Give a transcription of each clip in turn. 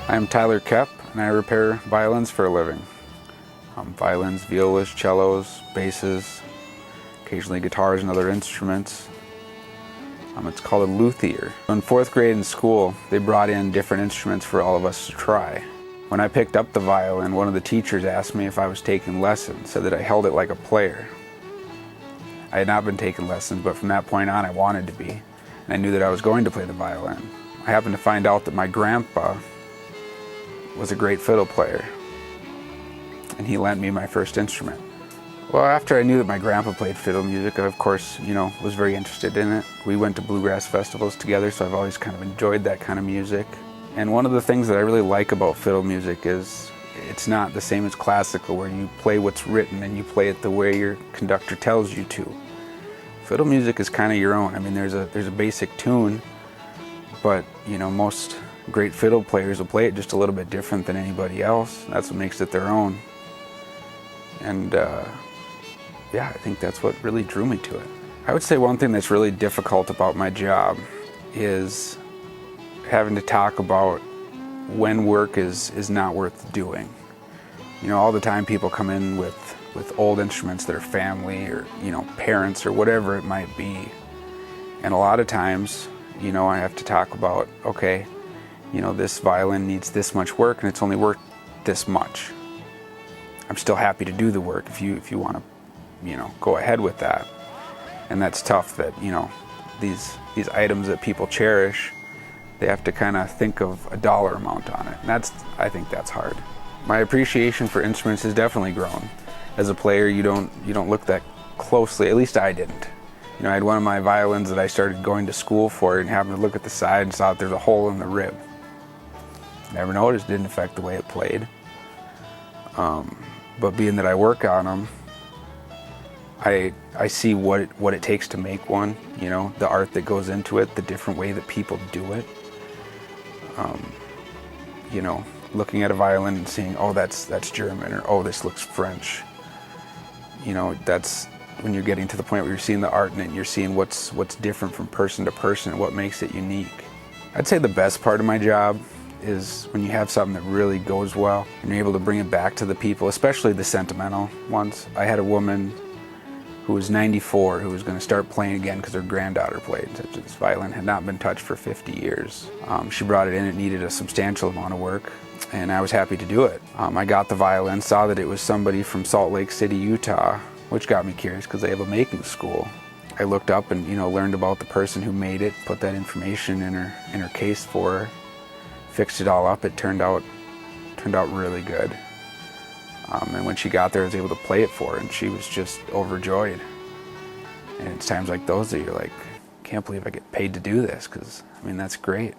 I am Tyler Koepp, and I repair violins for a living. Violins, violas, cellos, basses, occasionally guitars and other instruments. It's called a Luthier. In 4th grade in school, they brought in different instruments for all of us to try. When I picked up the violin, one of the teachers asked me if I was taking lessons, said that I held it like a player. I had not been taking lessons, but from that point on I wanted to be, and I knew that I was going to play the violin. I happened to find out that my grandpa was a great fiddle player, and he lent me my first instrument. Well, after I knew that my grandpa played fiddle music, I, of course, was very interested in it. We went to bluegrass festivals together, so I've always kind of enjoyed that kind of music. And one of the things that I really like about fiddle music is it's not the same as classical, where you play what's written and you play it the way your conductor tells you to. Fiddle music is kind of your own. I mean, there's a basic tune, but most great fiddle players will play it just a little bit different than anybody else. That's what makes it their own. And yeah, I think that's what really drew me to it. I would say one thing that's really difficult about my job is having to talk about when work is not worth doing. All the time people come in with old instruments that are family or parents or whatever it might be, and a lot of times I have to talk about, okay, this violin needs this much work and it's only worth this much. I'm still happy to do the work if you want to go ahead with that. And that's tough that these items that people cherish, they have to kind of think of a dollar amount on it. And I think that's hard. My appreciation for instruments has definitely grown. As a player, you don't look that closely, at least I didn't. I had one of my violins that I started going to school for and happened to look at the side and saw that there's a hole in the rib. Never noticed, didn't affect the way it played. But being that I work on them, I see what it takes to make one, the art that goes into it, the different way that people do it. Looking at a violin and seeing, oh, that's German, or oh, this looks French. That's when you're getting to the point where you're seeing the art in it, and you're seeing what's different from person to person and what makes it unique. I'd say the best part of my job is when you have something that really goes well and you're able to bring it back to the people, especially the sentimental ones. I had a woman who was 94 who was going to start playing again because her granddaughter played. This violin had not been touched for 50 years. She brought it in, it needed a substantial amount of work, and I was happy to do it. I got the violin, saw that it was somebody from Salt Lake City, Utah, which got me curious because they have a making school. I looked up and learned about the person who made it, put that information in her case for her, fixed it all up. It turned out really good. And when she got there, I was able to play it for her, and she was just overjoyed. And it's times like those that you're like, can't believe I get paid to do this, because that's great.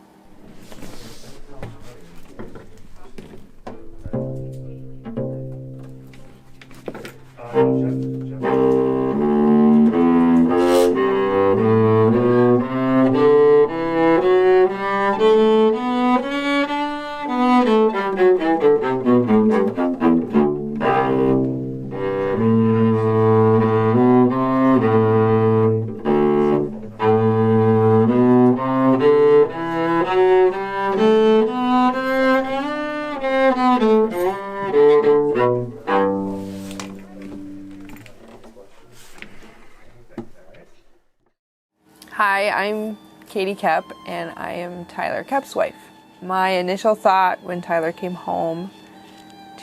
Hi, I'm Katie Koepp, and I am Tyler Koepp's wife. My initial thought when Tyler came home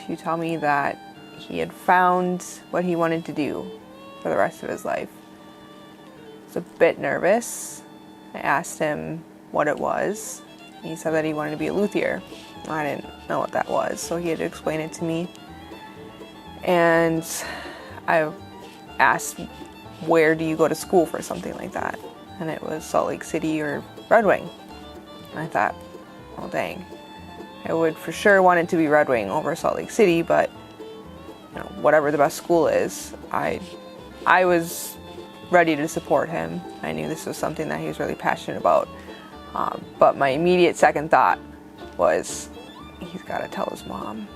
to tell me that he had found what he wanted to do for the rest of his life, I was a bit nervous. I asked him what it was. He said that he wanted to be a luthier. I didn't know what that was, so he had to explain it to me. And I asked, where do you go to school for something like that? And it was Salt Lake City or Red Wing. And I thought, well, dang. I would for sure want it to be Red Wing over Salt Lake City, but whatever the best school is, I was ready to support him. I knew this was something that he was really passionate about. But my immediate second thought was, he's got to tell his mom.